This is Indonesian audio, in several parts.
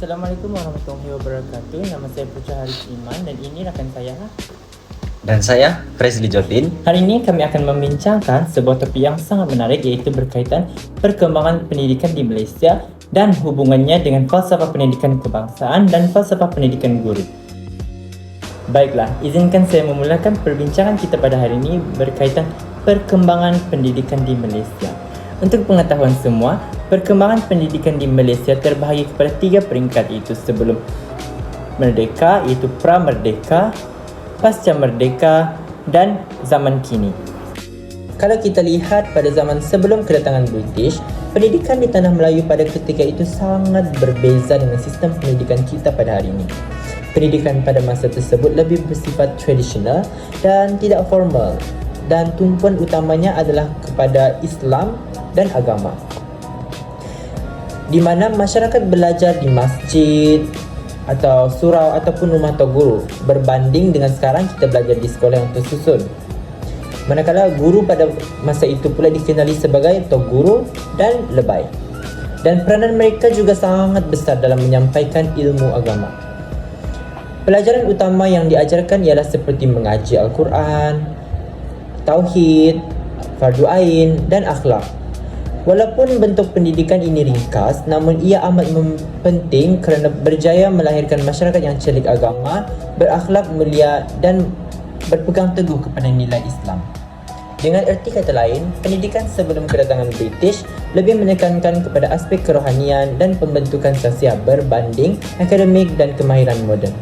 Assalamualaikum warahmatullahi wabarakatuh. Nama saya Putra Haris Iman dan ini rakan saya. Dan saya, Fresly Jotin. Hari ini kami akan membincangkan sebuah topik yang sangat menarik, iaitu berkaitan perkembangan pendidikan di Malaysia dan hubungannya dengan falsafah pendidikan kebangsaan dan falsafah pendidikan guru. Baiklah, izinkan saya memulakan perbincangan kita pada hari ini berkaitan perkembangan pendidikan di Malaysia. Untuk pengetahuan semua, perkembangan pendidikan di Malaysia terbahagi kepada 3 peringkat, iaitu sebelum merdeka, iaitu pra-merdeka, pasca merdeka dan zaman kini. Kalau kita lihat pada zaman sebelum kedatangan British, pendidikan di Tanah Melayu pada ketika itu sangat berbeza dengan sistem pendidikan kita pada hari ini. Pendidikan pada masa tersebut lebih bersifat tradisional dan tidak formal, dan tumpuan utamanya adalah kepada Islam dan agama, di mana masyarakat belajar di masjid atau surau ataupun rumah tok guru, berbanding dengan sekarang kita belajar di sekolah yang tersusun. Manakala guru pada masa itu pula dikenali sebagai tok guru dan lebay, dan peranan mereka juga sangat besar dalam menyampaikan ilmu agama. Pelajaran utama yang diajarkan ialah seperti mengaji Al-Quran, tauhid, fardu ain dan akhlak. Walaupun bentuk pendidikan ini ringkas, namun ia amat penting kerana berjaya melahirkan masyarakat yang celik agama, berakhlak mulia dan berpegang teguh kepada nilai Islam. Dengan erti kata lain, pendidikan sebelum kedatangan British lebih menekankan kepada aspek kerohanian dan pembentukan sosial berbanding akademik dan kemahiran moden.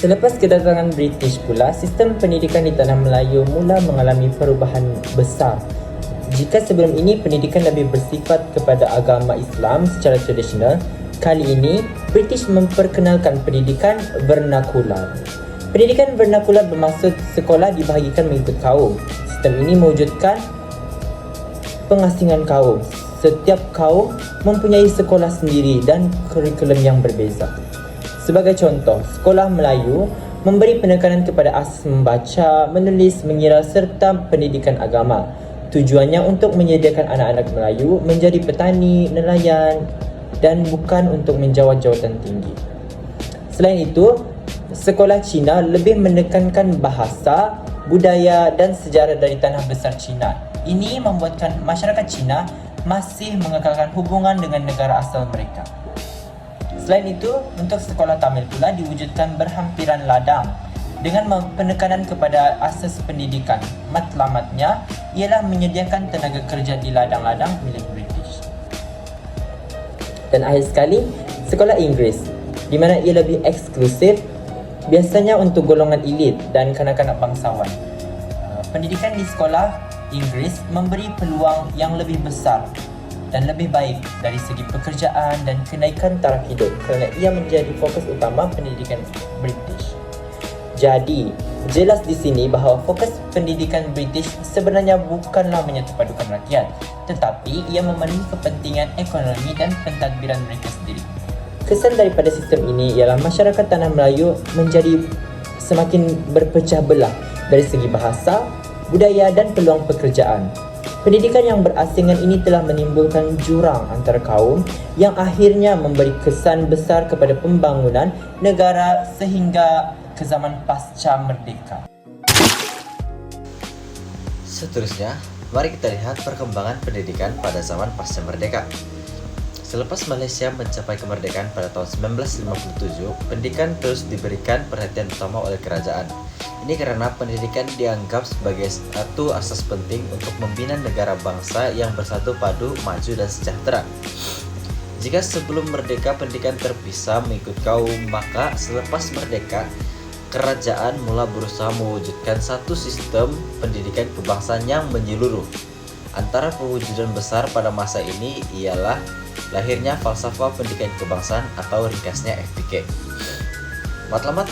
Selepas kedatangan British pula, sistem pendidikan di Tanah Melayu mula mengalami perubahan besar. Jika sebelum ini pendidikan lebih bersifat kepada agama Islam secara tradisional, kali ini British memperkenalkan pendidikan vernakular. Pendidikan vernakular bermaksud sekolah dibahagikan mengikut kaum. Sistem ini mewujudkan pengasingan kaum. Setiap kaum mempunyai sekolah sendiri dan kurikulum yang berbeza. Sebagai contoh, sekolah Melayu memberi penekanan kepada asas membaca, menulis, mengira serta pendidikan agama. Tujuannya untuk menyediakan anak-anak Melayu menjadi petani, nelayan dan bukan untuk menjawat jawatan tinggi. Selain itu, sekolah Cina lebih menekankan bahasa, budaya dan sejarah dari tanah besar Cina. Ini membuatkan masyarakat Cina masih mengekalkan hubungan dengan negara asal mereka. Selain itu, untuk sekolah Tamil pula diwujudkan berhampiran ladang dengan penekanan kepada asas pendidikan. Matlamatnya ialah menyediakan tenaga kerja di ladang-ladang milik British. Dan akhir sekali, sekolah Inggeris, di mana ia lebih eksklusif, biasanya untuk golongan elit dan kanak-kanak bangsawan. Pendidikan di sekolah Inggeris memberi peluang yang lebih besar dan lebih baik dari segi pekerjaan dan kenaikan taraf hidup kerana ia menjadi fokus utama pendidikan British. Jadi, jelas di sini bahawa fokus pendidikan British sebenarnya bukanlah menyatupadukan rakyat, tetapi ia memenuhi kepentingan ekonomi dan pentadbiran mereka sendiri. Kesan daripada sistem ini ialah masyarakat Tanah Melayu menjadi semakin berpecah belah dari segi bahasa, budaya dan peluang pekerjaan. Pendidikan yang berasingan ini telah menimbulkan jurang antara kaum yang akhirnya memberi kesan besar kepada pembangunan negara sehingga ke zaman pasca merdeka. Seterusnya, mari kita lihat perkembangan pendidikan pada zaman pasca merdeka. Selepas Malaysia mencapai kemerdekaan pada tahun 1957, pendidikan terus diberikan perhatian utama oleh kerajaan. Ini karena pendidikan dianggap sebagai satu asas penting untuk membina negara bangsa yang bersatu padu, maju dan sejahtera. Jika sebelum merdeka pendidikan terpisah mengikut kaum, maka selepas merdeka kerajaan mula berusaha mewujudkan satu sistem pendidikan kebangsaan yang menyeluruh. Antara pewujudan besar pada masa ini ialah lahirnya falsafah pendidikan kebangsaan atau ringkasnya FPK. Matlamat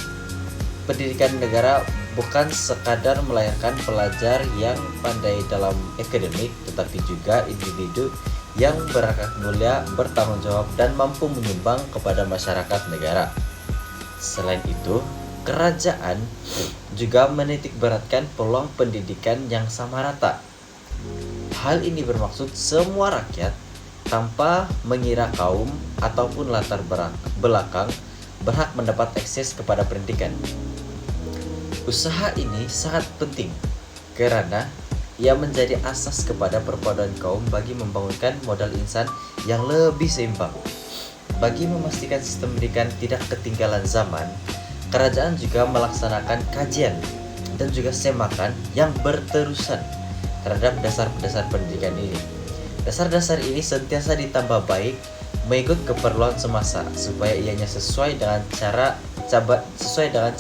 pendidikan negara bukan sekadar melahirkan pelajar yang pandai dalam akademik, tetapi juga individu yang berakhlak mulia, bertanggung jawab dan mampu menyumbang kepada masyarakat negara. Selain itu, kerajaan juga menitikberatkan peluang pendidikan yang sama rata. Hal ini bermaksud semua rakyat tanpa mengira kaum ataupun latar belakang berhak mendapat akses kepada pendidikan. Usaha ini sangat penting karena ia menjadi asas kepada perpaduan kaum bagi membangunkan modal insan yang lebih seimbang. Bagi memastikan sistem pendidikan tidak ketinggalan zaman, kerajaan juga melaksanakan kajian dan juga semakan yang berterusan terhadap dasar-dasar pendidikan ini. Dasar-dasar ini sentiasa ditambah baik mengikut keperluan semasa supaya ianya sesuai dengan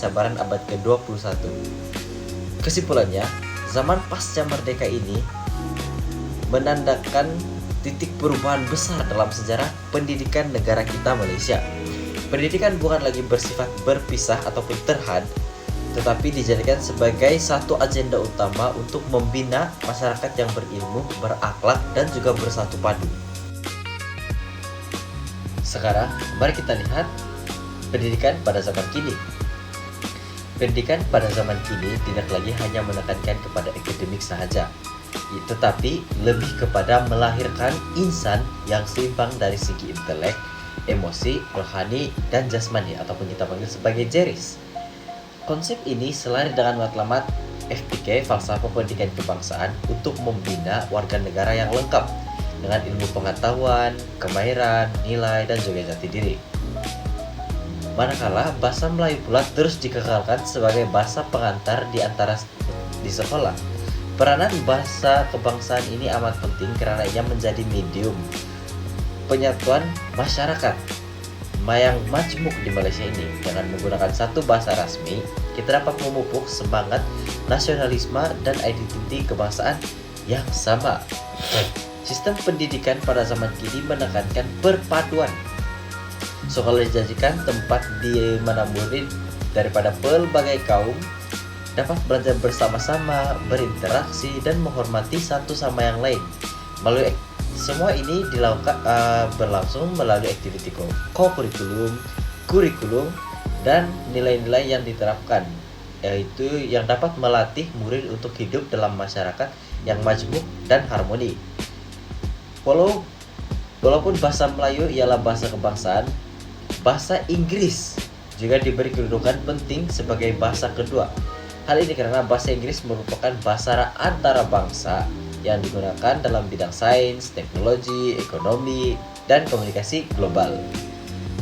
cabaran abad ke-21. Kesimpulannya, zaman pasca merdeka ini menandakan titik perubahan besar dalam sejarah pendidikan negara kita Malaysia. Pendidikan bukan lagi bersifat berpisah ataupun terhad, tetapi dijadikan sebagai satu agenda utama untuk membina masyarakat yang berilmu, berakhlak, dan juga bersatu padu. Sekarang, mari kita lihat pendidikan pada zaman kini. Pendidikan pada zaman kini tidak lagi hanya menekankan kepada akademik sahaja, tetapi lebih kepada melahirkan insan yang seimbang dari segi intelek, emosi, rohani, dan jasmani ataupun kita panggil sebagai jeris. Konsep ini selari dengan matlamat FPK, falsafah pendidikan kebangsaan, untuk membina warga negara yang lengkap dengan ilmu pengetahuan, kemahiran, nilai, dan juga jati diri. Manakala bahasa Melayu pula terus dikekalkan sebagai bahasa pengantar di sekolah. Peranan bahasa kebangsaan ini amat penting karena ia menjadi medium penyatuan masyarakat yang majmuk di Malaysia ini. Dengan menggunakan satu bahasa rasmi, kita dapat memupuk semangat nasionalisme dan identiti kebangsaan yang sama. Sistem pendidikan pada zaman kini menekankan perpaduan. Sekolah dijadikan tempat di mana murid daripada pelbagai kaum dapat belajar bersama-sama, berinteraksi, dan menghormati satu sama yang lain. Semua ini berlangsung melalui aktiviti kurikulum, dan nilai-nilai yang diterapkan, yaitu yang dapat melatih murid untuk hidup dalam masyarakat yang majmuk dan harmoni. Walaupun bahasa Melayu ialah bahasa kebangsaan, bahasa Inggris juga diberi kedudukan penting sebagai bahasa kedua. Hal ini karena bahasa Inggris merupakan bahasa antara bangsa yang digunakan dalam bidang sains, teknologi, ekonomi, dan komunikasi global.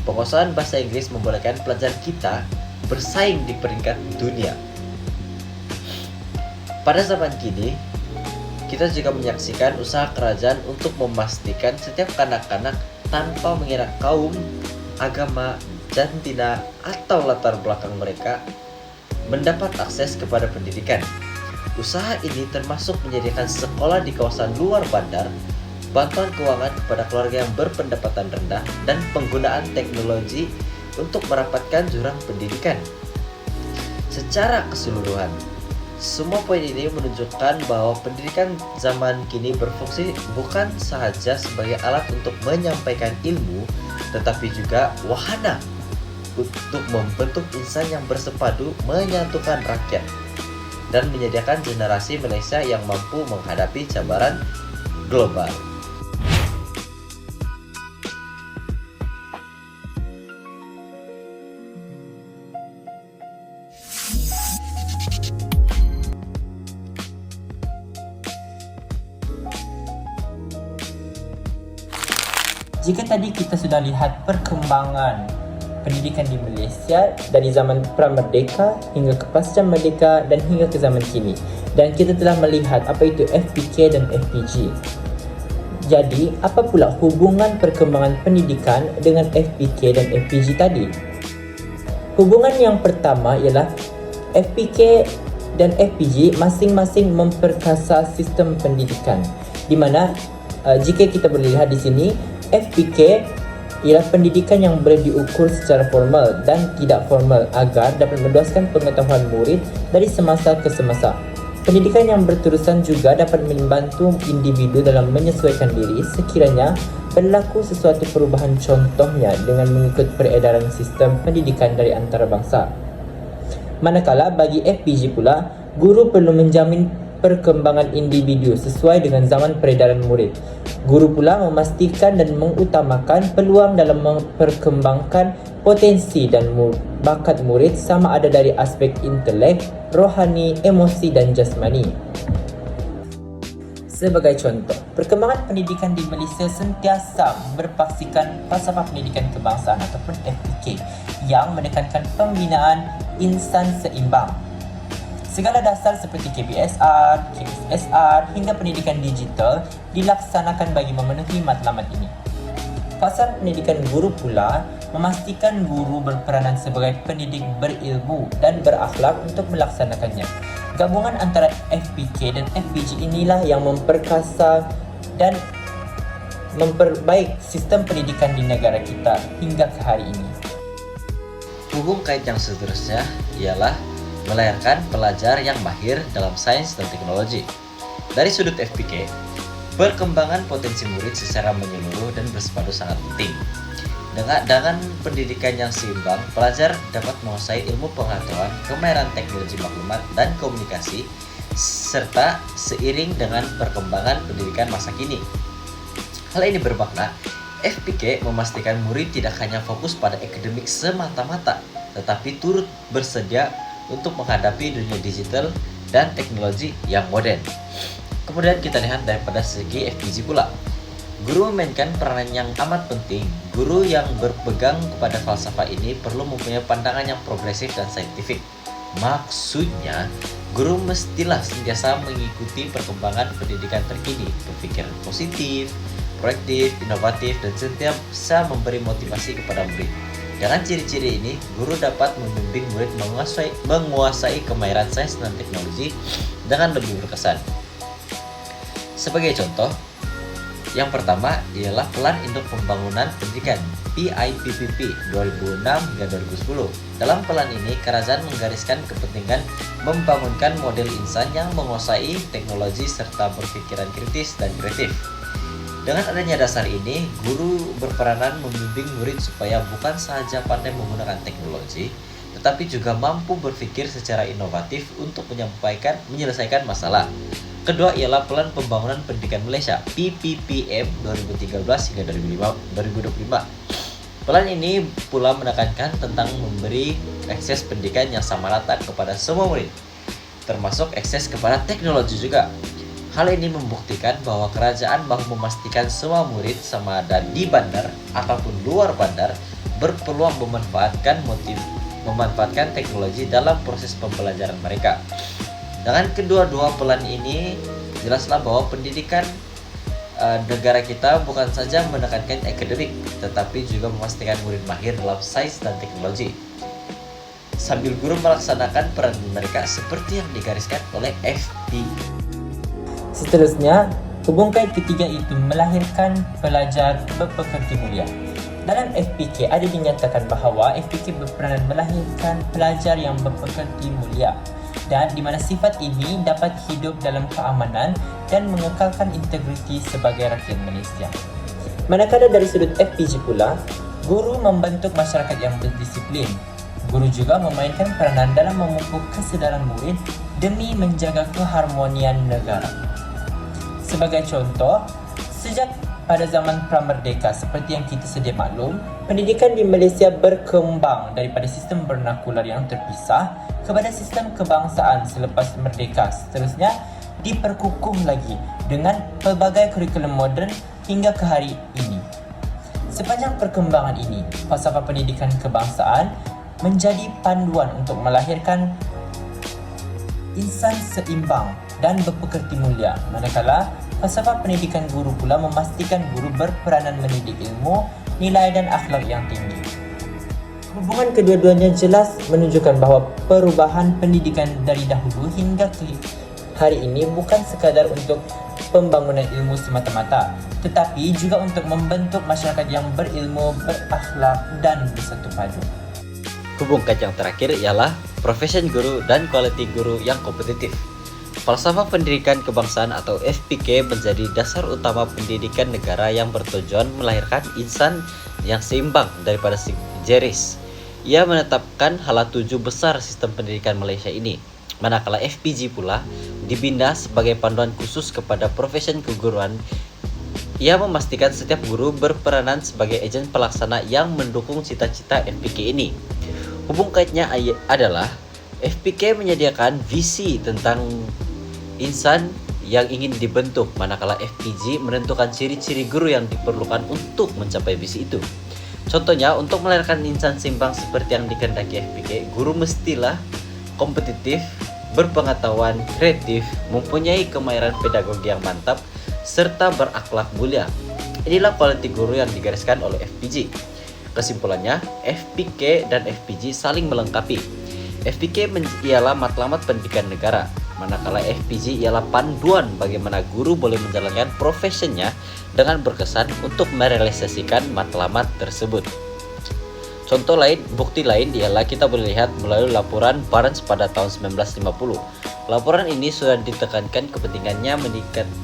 Penguasaan bahasa Inggris membolehkan pelajar kita bersaing di peringkat dunia. Pada zaman kini, kita juga menyaksikan usaha kerajaan untuk memastikan setiap kanak-kanak tanpa mengira kaum, agama, jantina, atau latar belakang mereka mendapat akses kepada pendidikan. Usaha ini termasuk menyediakan sekolah di kawasan luar bandar, bantuan keuangan kepada keluarga yang berpendapatan rendah, dan penggunaan teknologi untuk merapatkan jurang pendidikan. Secara keseluruhan, semua poin ini menunjukkan bahwa pendidikan zaman kini berfungsi bukan sahaja sebagai alat untuk menyampaikan ilmu, tetapi juga wahana untuk membentuk insan yang bersepadu, menyatukan rakyat, dan menyediakan generasi Malaysia yang mampu menghadapi cabaran global. Jika tadi kita sudah lihat perkembangan pendidikan di Malaysia dari zaman pra-merdeka hingga ke pasca merdeka dan hingga ke zaman kini, dan kita telah melihat apa itu FPK dan FPG. Jadi, apa pula hubungan perkembangan pendidikan dengan FPK dan FPG tadi? Hubungan yang pertama ialah FPK dan FPG masing-masing memperkasa sistem pendidikan, di mana jika kita boleh lihat di sini, FPK ialah pendidikan yang boleh diukur secara formal dan tidak formal agar dapat meluaskan pengetahuan murid dari semasa ke semasa. Pendidikan yang berterusan juga dapat membantu individu dalam menyesuaikan diri sekiranya berlaku sesuatu perubahan, contohnya dengan mengikut peredaran sistem pendidikan dari antarabangsa. Manakala bagi FPG pula, guru perlu menjamin perkembangan individu sesuai dengan zaman peredaran murid. Guru pula memastikan dan mengutamakan peluang dalam memperkembangkan potensi dan bakat murid sama ada dari aspek intelek, rohani, emosi dan jasmani. Sebagai contoh, perkembangan pendidikan di Malaysia sentiasa berpaksikan falsafah pendidikan kebangsaan ataupun FPK yang menekankan pembinaan insan seimbang. Segala dasar seperti KBSR, KSSR hingga pendidikan digital dilaksanakan bagi memenuhi matlamat ini. Falsafah pendidikan guru pula memastikan guru berperanan sebagai pendidik berilmu dan berakhlak untuk melaksanakannya. Gabungan antara FPK dan FPG inilah yang memperkasa dan memperbaik sistem pendidikan di negara kita hingga ke hari ini. Hubung kait yang seterusnya ialah melahirkan pelajar yang mahir dalam sains dan teknologi. Dari sudut FPK, perkembangan potensi murid secara menyeluruh dan bersepadu sangat penting. Dengan pendidikan yang seimbang, pelajar dapat menguasai ilmu pengetahuan, kemahiran teknologi maklumat dan komunikasi, serta seiring dengan perkembangan pendidikan masa kini. Hal ini bermakna, FPK memastikan murid tidak hanya fokus pada akademik semata-mata, tetapi turut bersedia untuk menghadapi dunia digital dan teknologi yang modern. Kemudian kita lihat daripada segi FPG pula. Guru memainkan peranan yang amat penting. Guru yang berpegang kepada falsafah ini perlu mempunyai pandangan yang progresif dan saintifik. Maksudnya, guru mestilah sentiasa mengikuti perkembangan pendidikan terkini, berpikiran positif, proaktif, inovatif, dan sentiasa memberi motivasi kepada murid. Dengan ciri-ciri ini, guru dapat membimbing murid menguasai kemahiran sains dan teknologi dengan lebih berkesan. Sebagai contoh, yang pertama ialah Plan Induk Pembangunan Pendidikan PIPPP 2006 hingga 2010. Dalam plan ini, kerajaan menggariskan kepentingan membangunkan model insan yang menguasai teknologi serta berpikiran kritis dan kreatif. Dengan adanya dasar ini, guru berperanan membimbing murid supaya bukan sahaja pandai menggunakan teknologi, tetapi juga mampu berpikir secara inovatif untuk menyelesaikan masalah. Kedua ialah Plan Pembangunan Pendidikan Malaysia PPPM 2013 hingga 2025. Plan ini pula menekankan tentang memberi akses pendidikan yang sama rata kepada semua murid, termasuk akses kepada teknologi juga. Hal ini membuktikan bahwa kerajaan mahu memastikan semua murid sama ada di bandar ataupun luar bandar berpeluang memanfaatkan teknologi dalam proses pembelajaran mereka. Dengan kedua-dua plan ini, jelaslah bahwa pendidikan negara kita bukan saja menekankan akademik, tetapi juga memastikan murid mahir dalam sains dan teknologi, sambil guru melaksanakan peran mereka seperti yang digariskan oleh FP. Seterusnya, hubung kait ketiga itu melahirkan pelajar berpekerti mulia. Dalam FPK ada dinyatakan bahawa FPK berperanan melahirkan pelajar yang berpekerti mulia, dan di mana sifat ini dapat hidup dalam keamanan dan mengekalkan integriti sebagai rakyat Malaysia. Manakala dari sudut FPG pula, guru membentuk masyarakat yang berdisiplin. Guru juga memainkan peranan dalam memupuk kesedaran murid demi menjaga keharmonian negara. Sebagai contoh, sejak pada zaman pramerdeka seperti yang kita sedia maklum, pendidikan di Malaysia berkembang daripada sistem vernakular yang terpisah kepada sistem kebangsaan selepas merdeka. Seterusnya diperkukuh lagi dengan pelbagai kurikulum moden hingga ke hari ini. Sepanjang perkembangan ini, falsafah pendidikan kebangsaan menjadi panduan untuk melahirkan insan seimbang dan berpekerti mulia, manakala falsafah pendidikan guru pula memastikan guru berperanan mendidik ilmu, nilai dan akhlak yang tinggi. Hubungan kedua-duanya jelas menunjukkan bahawa perubahan pendidikan dari dahulu hingga ke hari ini bukan sekadar untuk pembangunan ilmu semata-mata, tetapi juga untuk membentuk masyarakat yang berilmu, berakhlak dan bersatu padu. Hubung kait yang terakhir ialah profesi guru dan kualiti guru yang kompetitif. Falsafah pendidikan kebangsaan atau FPK menjadi dasar utama pendidikan negara yang bertujuan melahirkan insan yang seimbang daripada sejeris. Ia menetapkan hala tuju besar sistem pendidikan Malaysia ini. Manakala FPG pula, dibina sebagai panduan khusus kepada profesi keguruan. Ia memastikan setiap guru berperanan sebagai agen pelaksana yang mendukung cita-cita FPK ini. Hubung kaitnya adalah FPK menyediakan visi tentang insan yang ingin dibentuk, manakala FPG menentukan ciri-ciri guru yang diperlukan untuk mencapai visi itu. Contohnya, untuk melahirkan insan seimbang seperti yang dikehendaki FPK, guru mestilah kompetitif, berpengetahuan, kreatif, mempunyai kemahiran pedagogi yang mantap, serta berakhlak mulia. Inilah kualitas guru yang digariskan oleh FPG. Kesimpulannya, FPK dan FPG saling melengkapi. FPK ialah matlamat pendidikan negara, manakala FPG ialah panduan bagaimana guru boleh menjalankan profesinya dengan berkesan untuk merealisasikan matlamat tersebut. Contoh lain, bukti lain ialah kita boleh lihat melalui laporan Barnes pada tahun 1950. Laporan ini sudah ditekankan kepentingannya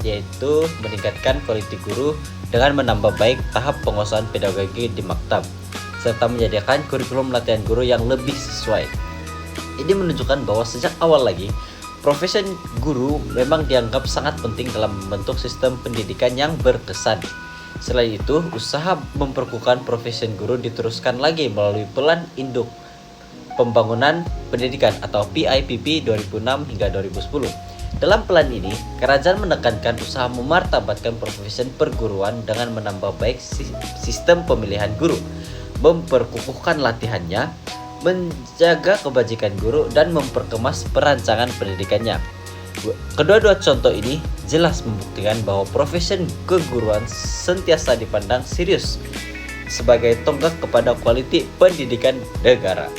yaitu meningkatkan kualitas guru dengan menambah baik tahap penguasaan pedagogi di maktab, serta menyediakan kurikulum latihan guru yang lebih sesuai. Ini menunjukkan bahwa sejak awal lagi, profesi guru memang dianggap sangat penting dalam membentuk sistem pendidikan yang berkesan. Selain itu, usaha memperkukuhkan profesi guru diteruskan lagi melalui Plan Induk Pembangunan Pendidikan atau PIPP 2006 hingga 2010. Dalam plan ini, kerajaan menekankan usaha memartabatkan profesi perguruan dengan menambah baik sistem pemilihan guru, memperkukuhkan latihannya, menjaga kebajikan guru, dan memperkemas perancangan pendidikannya. Kedua-dua contoh ini jelas membuktikan bahwa profesi keguruan sentiasa dipandang serius sebagai tonggak kepada kualitas pendidikan negara.